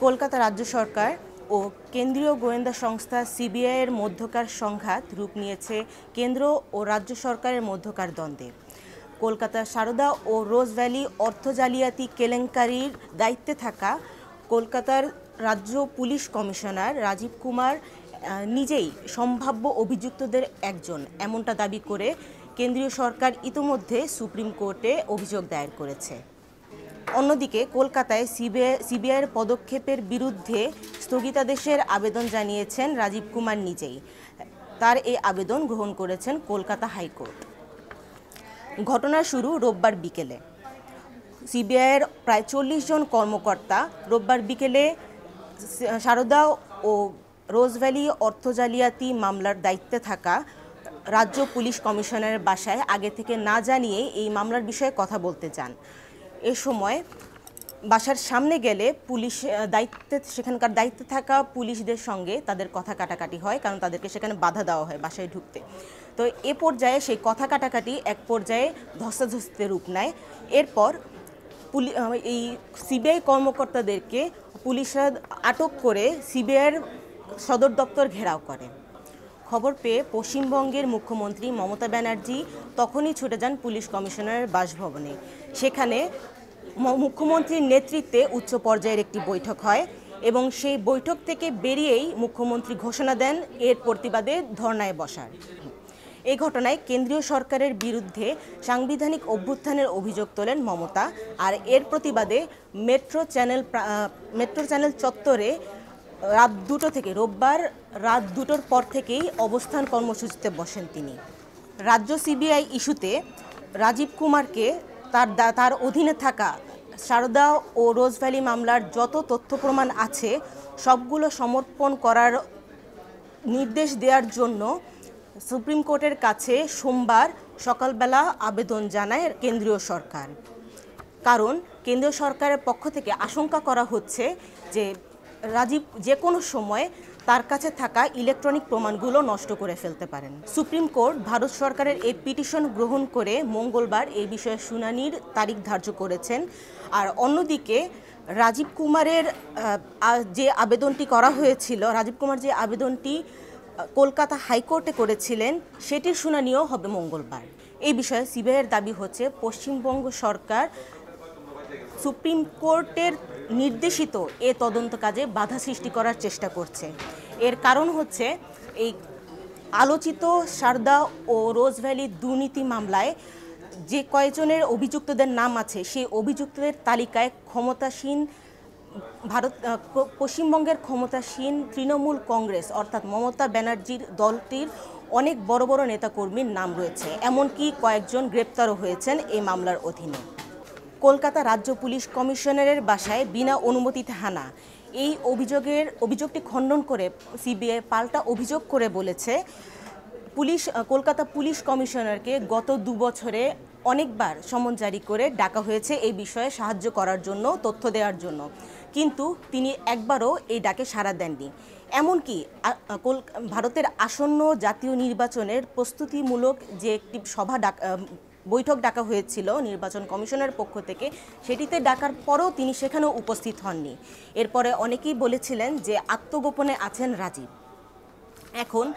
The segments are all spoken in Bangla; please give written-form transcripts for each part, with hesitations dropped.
কলকাতা রাজ্য সরকার ও কেন্দ্রীয় গোয়েন্দা সংস্থা সিবিআইয়ের মধ্যকার সংঘাত রূপ নিয়েছে কেন্দ্র ও রাজ্য সরকারের মধ্যকার দ্বন্দ্বে। কলকাতার সারদা ও রোজ ভ্যালি অর্থ জালিয়াতি কেলেঙ্কারির দায়িত্বে থাকা কলকাতার রাজ্য পুলিশ কমিশনার রাজীব কুমার নিজেই সম্ভাব্য অভিযুক্তদের একজন, এমনটা দাবি করে কেন্দ্রীয় সরকার ইতোমধ্যে সুপ্রিম কোর্টে অভিযোগ দায়ের করেছে। অন্যদিকে কলকাতায় সিবিআইয়ের পদক্ষেপের বিরুদ্ধে স্থগিতাদেশের আবেদন জানিয়েছেন রাজীব কুমার নিজেই। তার এই আবেদন গ্রহণ করেছেন কলকাতা হাইকোর্ট। ঘটনার শুরু রোববার বিকেলে। সিবিআইয়ের প্রায় 40 জন কর্মকর্তা রোববার বিকেলে সারদা ও রোজ ভ্যালি অর্থ জালিয়াতি মামলার দায়িত্বে থাকা রাজ্য পুলিশ কমিশনারের বাসায় আগে থেকে না জানিয়ে এই মামলার বিষয়ে কথা বলতে চান। এ সময় বাসার সামনে গেলে সেখানকার দায়িত্বে থাকা পুলিশদের সঙ্গে তাদের কথা কাটাকাটি হয়, কারণ তাদেরকে সেখানে বাধা দেওয়া হয় বাসায় ঢুকতে। তো এ পর্যায়ে সেই কথা কাটাকাটি এক পর্যায়ে ধস্তাধস্তিতে রূপ নেয়। এরপর এই সিবিআই কর্মকর্তাদেরকে পুলিশরা আটক করে সিবিআইয়ের সদর দপ্তর ঘেরাও করে। খবর পেয়ে পশ্চিমবঙ্গের মুখ্যমন্ত্রী মমতা ব্যানার্জি তখনই ছুটে যান পুলিশ কমিশনারের বাসভবনে। সেখানে মুখ্যমন্ত্রীর নেতৃত্বে উচ্চ পর্যায়ের একটি বৈঠক হয় এবং সেই বৈঠক থেকে বেরিয়েই মুখ্যমন্ত্রী ঘোষণা দেন এর প্রতিবাদে ধর্নায় বসার। এই ঘটনায় কেন্দ্রীয় সরকারের বিরুদ্ধে সাংবিধানিক অভ্যুত্থানের অভিযোগ তোলেন মমতা। আর এর প্রতিবাদে মেট্রো চ্যানেল চত্বরে রাত 2টো থেকে রোববার রাত 2টোর পর থেকেই অবস্থান কর্মসূচিতে বসেন তিনি। রাজ্য সিবিআই ইস্যুতে রাজীব কুমারকে তার অধীনে থাকা সারদা ও রোজ ভ্যালি মামলার যত তথ্য প্রমাণ আছে সবগুলো সমর্পণ করার নির্দেশ দেওয়ার জন্য সুপ্রিম কোর্টের কাছে সোমবার সকালবেলা আবেদন জানায় কেন্দ্রীয় সরকার। কারণ কেন্দ্রীয় সরকারের পক্ষ থেকে আশঙ্কা করা হচ্ছে যে রাজীব যে কোনো সময় তার কাছে থাকা ইলেকট্রনিক প্রমাণগুলো নষ্ট করে ফেলতে পারেন। সুপ্রিম কোর্ট ভারত সরকারের এই পিটিশন গ্রহণ করে মঙ্গলবার এই বিষয়ে শুনানির তারিখ ধার্য করেছেন। আর অন্যদিকে রাজীব কুমারের যে আবেদনটি করা হয়েছিল, রাজীব কুমার যে আবেদনটি কলকাতা হাইকোর্টে করেছিলেন সেটির শুনানিও হবে মঙ্গলবার। এই বিষয়ে সিবিআইয়ের দাবি হচ্ছে পশ্চিমবঙ্গ সরকার সুপ্রিম কোর্টের নির্দেশিত এ তদন্ত কাজে বাধা সৃষ্টি করার চেষ্টা করছে। এর কারণ হচ্ছে এই আলোচিত সারদা ও রোজ ভ্যালি দুর্নীতি মামলায় যে কয়েকজনের অভিযুক্তদের নাম আছে সেই অভিযুক্তদের তালিকায় পশ্চিমবঙ্গের ক্ষমতাসীন তৃণমূল কংগ্রেস অর্থাৎ মমতা ব্যানার্জির দলটির অনেক বড় বড় নেতাকর্মীর নাম রয়েছে। এমনকি কয়েকজন গ্রেপ্তারও হয়েছেন এই মামলার অধীনে। কলকাতা রাজ্য পুলিশ কমিশনারের বাসায় বিনা অনুমতিতে হানা, এই অভিযোগটি খণ্ডন করে সিবিআই পাল্টা অভিযোগ করে বলেছে কলকাতা পুলিশ কমিশনারকে গত 2 বছরে অনেকবার সমন জারি করে ডাকা হয়েছে এই বিষয়ে সাহায্য করার জন্য, তথ্য দেওয়ার জন্য, কিন্তু তিনি একবারও এই ডাকে সাড়া দেননি। এমনকি ভারতের আসন্ন জাতীয় নির্বাচনের প্রস্তুতিমূলক যে একটি বৈঠক ডাকা হয়েছিল নির্বাচন কমিশনের পক্ষ থেকে, সেটিতে ডাকার পরও তিনি সেখানেও উপস্থিত হননি। এরপরে অনেকেই বলেছিলেন যে আত্মগোপনে আছেন রাজীব। এখন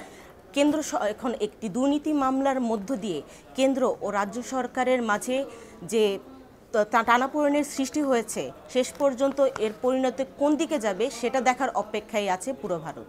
একটি দুর্নীতি মামলার মধ্য দিয়ে কেন্দ্র ও রাজ্য সরকারের মাঝে যে টানাপোড়েনের সৃষ্টি হয়েছে, শেষ পর্যন্ত এর পরিণতি কোন দিকে যাবে সেটা দেখার অপেক্ষায় আছে পুরো ভারত।